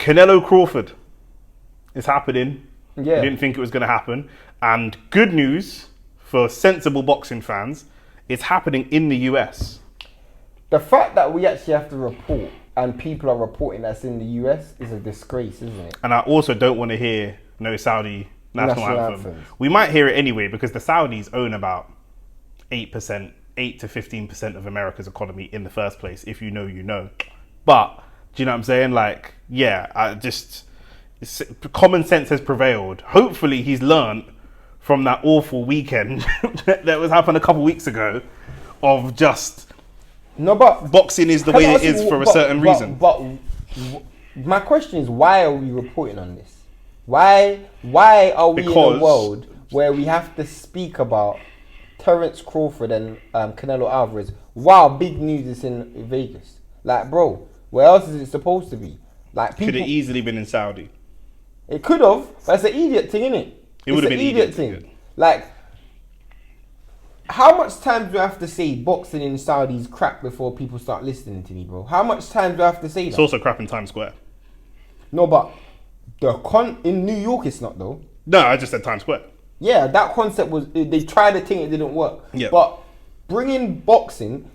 Canelo Crawford is happening. Yeah. We didn't think it was going to happen. And good news for sensible boxing fans, it's happening in the US. The fact that we actually have to report and people are reporting that's in the US is a disgrace, isn't it? And I also don't want to hear no Saudi national anthem. We might hear it anyway because the Saudis own about 8% to 15% of America's economy in the first place. If you know, you know. But do you know what I'm saying? Like, yeah, common sense has prevailed. Hopefully he's learned from that awful weekend that was happened a couple weeks ago of just but boxing is the way it is for a certain reason. But my question is, why are we reporting on this? Why are we in a world where we have to speak about Terence Crawford and Canelo Álvarez? Wow, big news is in Vegas. Like, bro, where else is it supposed to be? Like, people, could have easily been in Saudi. It could have, but it's an idiot thing, isn't it? It would have been an idiot thing. Like, how much time do I have to say boxing in Saudi is crap before people start listening to me, bro? How much time do I have to say that? It's also crap in Times Square. No, but in New York it's not though. No, I just said Times Square. Yeah, that concept was, they tried a thing, it didn't work. Yeah. But bringing boxing,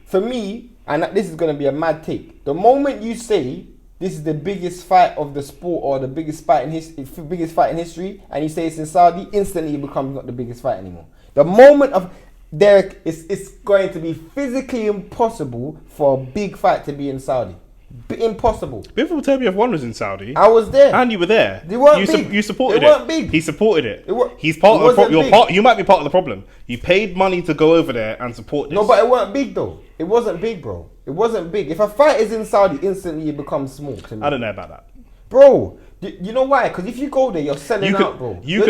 for me, and this is going to be a mad take, the moment you say this is the biggest fight of the sport or the biggest fight in history, and you say it's in Saudi, instantly it becomes not the biggest fight anymore. The moment of Derek, it's going to be physically impossible for a big fight to be in Saudi. Impossible. Bivol Turbiev 1 was in Saudi. I was there. And you were there. They weren't big. You supported it. They weren't big. He supported it. He's it part of the wasn't big. You might be part of the problem. You paid money to go over there and support this. No, but it weren't big though. It wasn't big, bro. It wasn't big. If a fight is in Saudi, instantly it becomes small to me. I don't know about that. Bro, you know why? Because if you go there, you're selling out, bro. You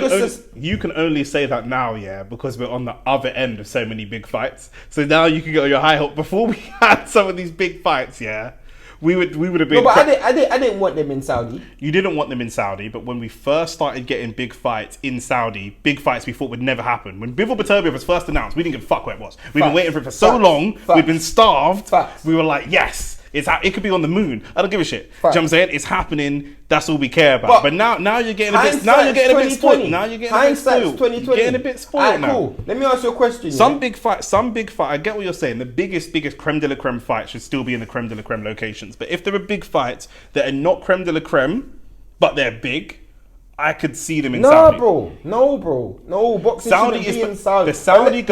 can only say that now, yeah, because we're on the other end of so many big fights. So now you can get on your high hope. Before we had some of these big fights, yeah, we would have been. No, but I didn't want them in Saudi. You didn't want them in Saudi, but when we first started getting big fights in Saudi, big fights we thought would never happen. When Bivol Turbiev was first announced, we didn't give a fuck where it was. We've been waiting for it for so long. We've been starved. We were like, yes. It could be on the moon. I don't give a shit. Do you know what I'm saying? It's happening. That's all we care about. But now you're getting a bit. Now you're getting a bit spoiled. Now you're getting a bit spoiled. 2020. You're getting a bit spoiled now. Cool. Let me ask you a question. Some big fight. I get what you're saying. The biggest creme de la creme fights should still be in the creme de la creme locations. But if there are big fights that are not creme de la creme, but they're big, I could see them in Saudi. No, boxing Saudi shouldn't be in Saudi. The Saudi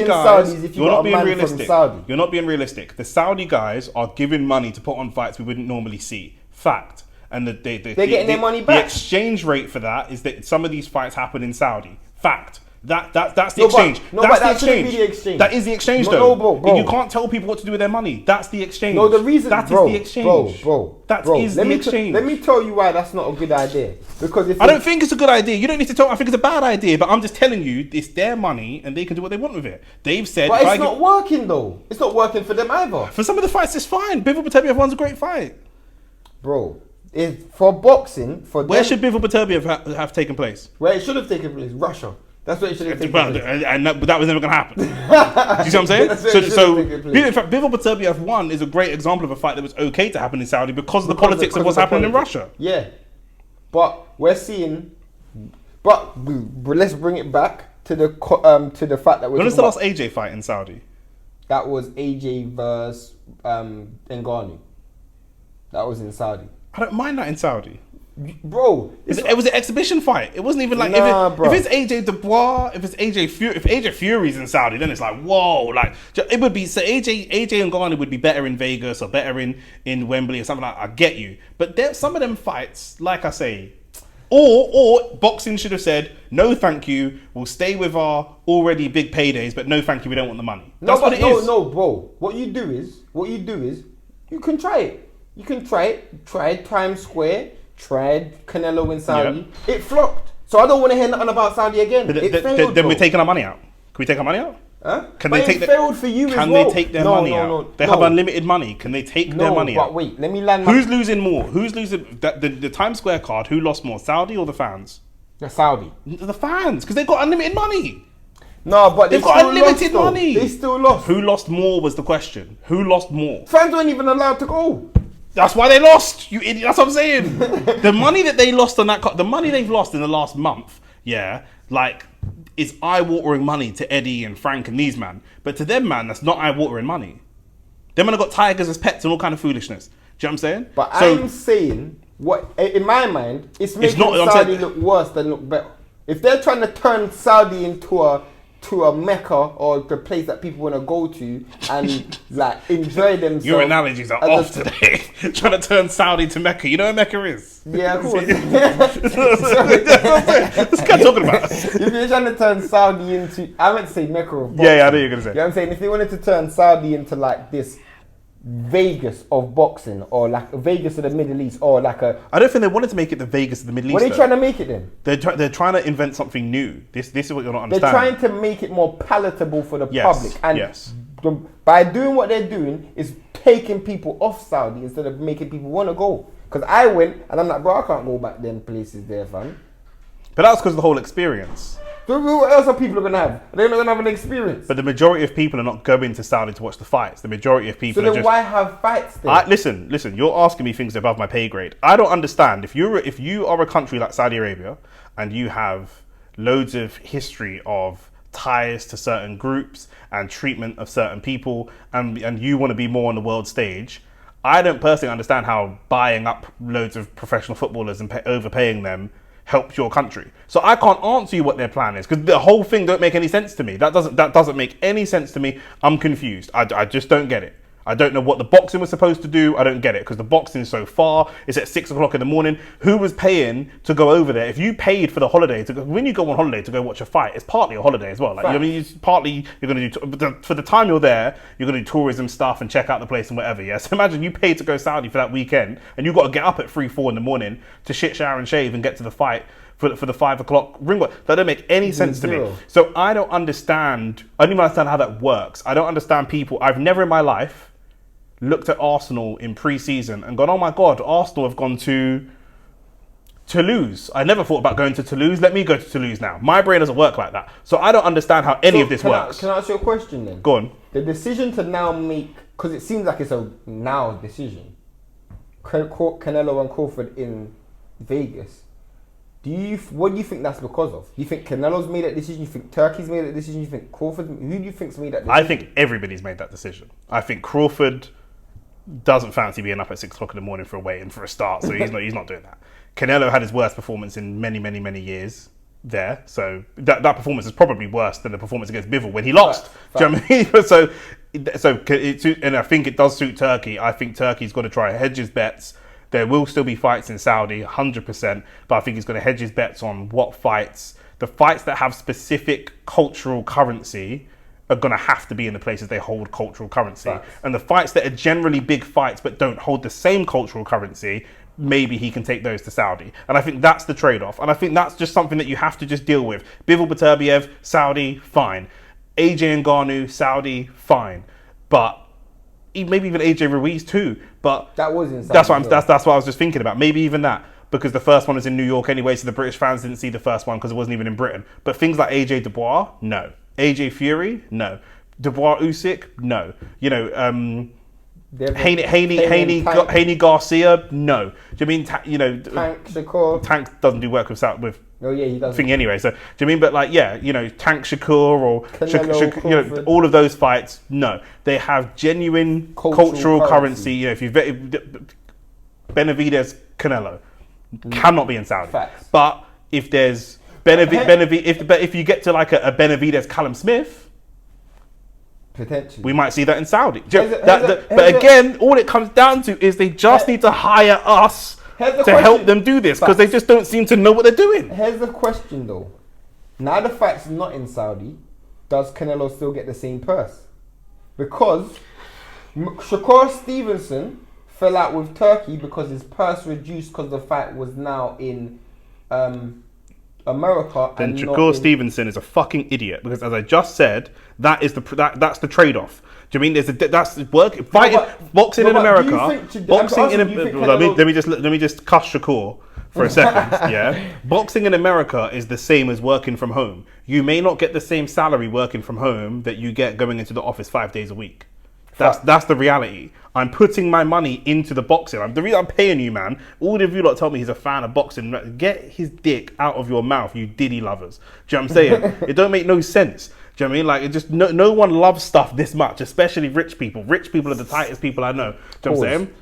guys. You're not being realistic. You're not being realistic. The Saudi guys are giving money to put on fights we wouldn't normally see. Fact. And they're getting their money back. The exchange rate for that is that some of these fights happen in Saudi. Fact. That's the exchange. That shouldn't be the exchange. That is the exchange, though. Bro. You can't tell people what to do with their money. That's the exchange. No, the reason that is the exchange. That is the exchange. Let me tell you why that's not a good idea. Because I don't think it's a good idea. You don't need to tell. I think it's a bad idea. But I'm just telling you, it's their money and they can do what they want with it. They've said. But it's not working though. It's not working for them either. For some of the fights, it's fine. Bivol Turbiev 1's a great fight, bro. For boxing, where should Bivol Turbiev have taken place? Where it should have taken place, Russia. That's what it should have taken place. But that was never going to happen. Do you see what I'm saying? In fact, Bivol Turbiev 1 is a great example of a fight that was okay to happen in Saudi because of the politics of what's happening in Russia. Yeah. But we're seeing... But let's bring it back to the fact that we're... When was the last AJ fight in Saudi? That was AJ versus Ngannou. That was in Saudi. I don't mind that in Saudi. Bro, it was an exhibition fight. It wasn't even like if it's AJ Dubois, if AJ Fury's in Saudi, then it's like whoa, like it would be so AJ and Garner would be better in Vegas or better in Wembley or something like that. I get you, but some of them fights, like I say, or boxing should have said no, thank you. We'll stay with our already big paydays, but no, thank you. We don't want the money. That's what it is. No, bro. What you do is you can try it. You can try it. Try Times Square. Tried Canelo in Saudi. Yep. It flopped. So I don't want to hear nothing about Saudi again. Then we're taking our money out. Can we take our money out? Huh? Failed for you as well. Can they take their money out? They have unlimited money. Can they take their money out? But wait, let me land. Who's losing more? Who's losing the Times Square card? Who lost more, Saudi or the fans? The Saudi. The fans, because they've got unlimited money. No, but they've got unlimited money. They still lost. Who lost more was the question. Who lost more? Fans weren't even allowed to go. That's why they lost. You idiot. That's what I'm saying. The money that they lost on that, the money they've lost in the last month, yeah, like, is eye-watering money to Eddie and Frank and these man. But to them, man, that's not eye-watering money. Them man have got tigers as pets and all kind of foolishness. Do you know what I'm saying? But I'm saying, what in my mind, it's making Saudi look worse than look better. If they're trying to turn Saudi into a Mecca or the place that people want to go to and like enjoy themselves. Your analogies are off today. Trying to turn Saudi to Mecca. You know what Mecca is? Yeah, of course. What's guy talking about? If you're trying to turn Saudi into, I meant to say Mecca of boxing. Yeah, I know you're going to say. You know what I'm saying? If they wanted to turn Saudi into like this Vegas of boxing, or like a Vegas of the Middle East, or like a... I don't think they wanted to make it the Vegas of the Middle East. What are they trying to make it then? They're trying to invent something new. This is what you're not understanding. They're trying to make it more palatable for the public. And by doing what they're doing is taking people off Saudi instead of making people want to go. Because I went and I'm like, bro, I can't go back them places there, fam. But that's because of the whole experience. So what else are people going to have? They're not going to have an experience. But the majority of people are not going to Saudi to watch the fights. The majority of people are just... So then why have fights then? Listen, you're asking me things above my pay grade. I don't understand. If you are a country like Saudi Arabia and you have loads of history of ties to certain groups and treatment of certain people and you want to be more on the world stage, I don't personally understand how buying up loads of professional footballers and overpaying them helps your country. So I can't answer you what their plan is because the whole thing don't make any sense to me. That doesn't make any sense to me. I'm confused. I just don't get it. I don't know what the boxing was supposed to do. I don't get it because the boxing is so far. It's at 6 o'clock in the morning. Who was paying to go over there? If you paid for the holiday to go, when you go on holiday to go watch a fight, it's partly a holiday as well. Like, I mean, it's partly you're going to do for the time you're there, you're going to do tourism stuff and check out the place and whatever. Yeah. So imagine you paid to go Saudi for that weekend and you got to get up at 3-4 in the morning to shit, shower, and shave and get to the fight for the 5 o'clock ring. That don't make any sense to me. So I don't understand. I don't even understand how that works. I don't understand people. I've never in my life looked at Arsenal in pre-season and gone, oh my God, Arsenal have gone to Toulouse. I never thought about going to Toulouse. Let me go to Toulouse now. My brain doesn't work like that. So I don't understand how any of this works. Can I ask you a question then? Go on. The decision to now make, because it seems like it's a now decision, Canelo and Crawford in Vegas. What do you think that's because of? You think Canelo's made that decision? You think Turkey's made that decision? You think Crawford? Who do you think's made that decision? I think everybody's made that decision. I think Crawford doesn't fancy being up at 6 o'clock in the morning for a weigh-in for a start, so he's not doing that. Canelo had his worst performance in many years there, so that performance is probably worse than the performance against Bivol when he lost. Do you know what I mean? So and I think it does suit Turkey. I think Turkey's got to try and hedge his bets. There will still be fights in Saudi, 100%, but I think he's going to hedge his bets on what fights, the fights that have specific cultural currency are going to have to be in the places they hold cultural currency. Facts. And the fights that are generally big fights but don't hold the same cultural currency, maybe he can take those to Saudi. And I think that's the trade-off. And I think that's just something that you have to just deal with. Bivol Beterbiev, Saudi, fine. AJ Ngannou, Saudi, fine. But maybe even AJ Ruiz too. But that was in Saudi. That's what I was just thinking about. Maybe even that. Because the first one was in New York anyway, so the British fans didn't see the first one because it wasn't even in Britain. But things like AJ Dubois, no. AJ Fury, no. Dubois Usyk, no. You know, Haney Garcia, no. Do you mean Tank Shakur? Tank doesn't do work with oh yeah, he does. Thing anyway. So do you mean? But like, yeah, Tank Shakur or Canelo, all of those fights, no. They have genuine cultural currency. If you Benavidez Canelo cannot be in Saudi. Facts. But if there's if you get to like a Benavidez Callum Smith, potentially we might see that in Saudi. But again, all it comes down to is they just need to hire us to help them do this because they just don't seem to know what they're doing. Here's the question though. Now the fight's not in Saudi, does Canelo still get the same purse? Because Shakur Stevenson fell out with Turkey because his purse reduced because the fight was now in America. Then Shakur Stevenson is a fucking idiot because, as I just said, that's the trade-off. Do you mean boxing in America? Let me just cuss Shakur for a second. Yeah, boxing in America is the same as working from home. You may not get the same salary working from home that you get going into the office 5 days a week. That's the reality. I'm putting my money into the boxing. The reason I'm paying you, man, all of you lot tell me he's a fan of boxing. Get his dick out of your mouth, you Diddy lovers. Do you know what I'm saying? It don't make no sense. Do you know what I mean? Like, it just, no one loves stuff this much, especially rich people. Rich people are the tightest people I know. Do you know what I'm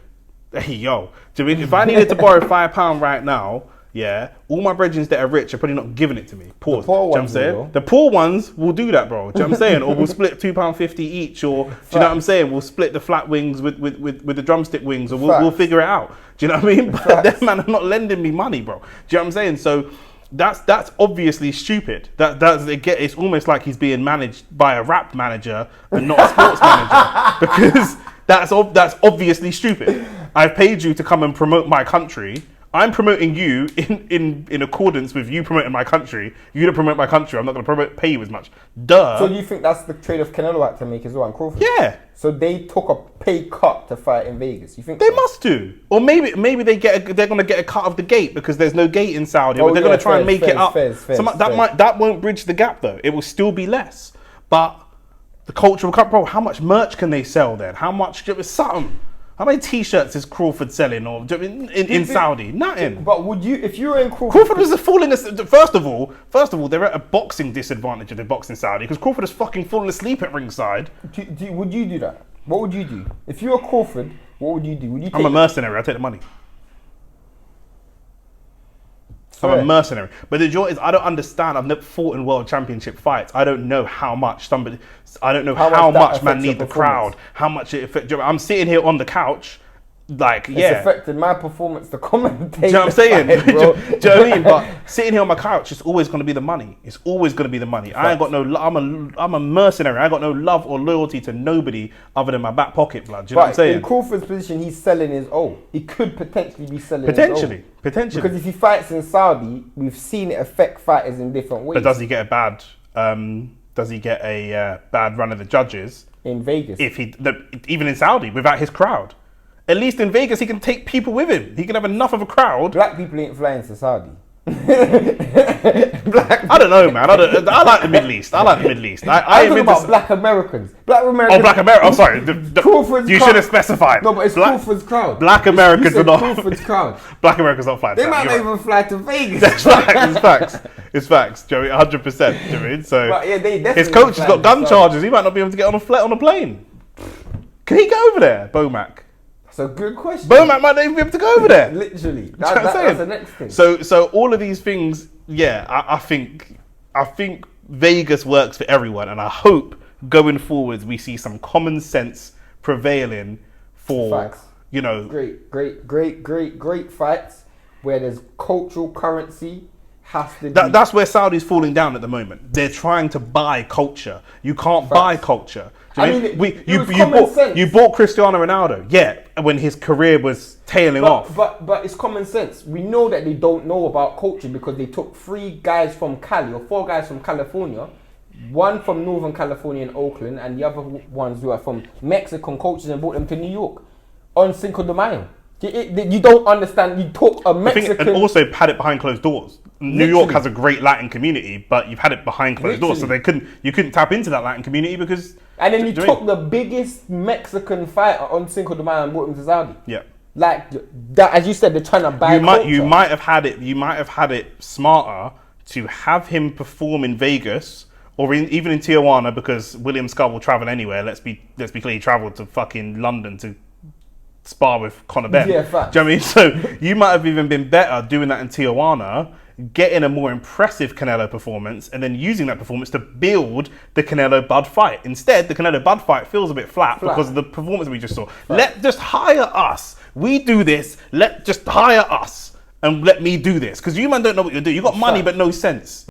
saying? Hey, yo. Do you know what I mean? If I needed to borrow £5 right now, yeah, all my brethren that are rich are probably not giving it to me. Pause. Do you know what I'm saying? The poor ones will do that, bro. Do you know what I'm saying? Or we'll split £2.50 each, or do you know what I'm saying? We'll split the flat wings with the drumstick wings, or we'll figure it out. Do you know what I mean? But them man are not lending me money, bro. Do you know what I'm saying? So that's obviously stupid. It's almost like he's being managed by a rap manager and not a sports manager, because that's obviously stupid. I've paid you to come and promote my country. I'm promoting you in accordance with you promoting my country. You to promote my country. I'm not going to pay you as much. Duh. So you think that's the trade-off Canelo had to make as well, and Crawford? Yeah. So they took a pay cut to fight in Vegas. You think they must do, or maybe they're going to get a cut of the gate because there's no gate in Saudi. Or they're going to try and make it up. That won't bridge the gap though. It will still be less. But the cultural cut, bro. How much merch can they sell then? How much? Something. How many T-shirts is Crawford selling, or in Saudi? Nothing. But would you, if you were in Crawford? Crawford was falling asleep. First of all, they're at a boxing disadvantage if they box in Saudi, because Crawford is fucking falling asleep at ringside. Would you do that? What would you do if you were Crawford? What would you do? Would you? I'm a mercenary. I take the money. I'm a mercenary. But the joy is, I don't understand. I've never fought in world championship fights. I don't know how much I don't know how much man need the crowd. How much it affects. I'm sitting here on the couch, like, it's affected my performance to commentate. Do you know what I'm saying? Do you know what I mean? But sitting here on my couch, it's always going to be the money. It's always going to be the money. I ain't got no. I'm a mercenary. I ain't got no love or loyalty to nobody other than my back pocket blood. Do you know what I'm saying? In Crawford's position, he's selling his own. He could potentially be selling Potentially. Because if he fights in Saudi, we've seen it affect fighters in different ways. But does he get a bad? Bad run of the judges in Vegas? Even in Saudi without his crowd. At least in Vegas, he can take people with him. He can have enough of a crowd. Black people ain't flying to Saudi. I don't know, man. I like the Middle East. I'm talking about Black Americans. Black Americans. Oh, Black Americans. I'm sorry. You should have specified. No, but it's Crawford's crowd. Black Americans are not. Crawford's crowd. Black Americans not flying. They might not even fly to Vegas. That's facts. It's facts, Joey. 100%. Do you know what I mean? So but yeah, they definitely his coach has got gun charges. He might not be able to get on a plane. Can he go over there, Bomac? That's a good question. Bomac might not even be able to go over there. Literally. That's the next thing. So all of these things, yeah, I think Vegas works for everyone, and I hope going forwards we see some common sense prevailing for Facts. Great fights where there's cultural currency. That's where Saudi's falling down at the moment. They're trying to buy culture. You can't buy culture. You bought Cristiano Ronaldo, yeah, when his career was tailing off. But it's common sense. We know that they don't know about culture because they took 3 guys from Cali or 4 guys from California, one from Northern California and Oakland, and the other ones who are from Mexican cultures, and brought them to New York on Cinco de Mayo. You don't understand. You took a Mexican, and also had it behind closed doors. New York has a great Latin community, but you've had it behind closed doors, so you couldn't tap into that Latin community because. And then you took the biggest Mexican fighter on Cinco de Mayo and brought him to Saudi. Yeah, like that, as you said, they're trying to buy. You might have had it smarter to have him perform in Vegas or even in Tijuana, because William Scott will travel anywhere. Let's be clear, he travelled to fucking London to spar with Conor Benn. Yeah, fact. Do you know what I mean? So you might have even been better doing that in Tijuana, getting a more impressive Canelo performance, and then using that performance to build the Canelo Bud fight. Instead, the Canelo Bud fight feels a bit flat because of the performance we just saw. Let just hire us. We do this. Let just hire us and let me do this, because you man don't know what you're doing. You got money but no sense.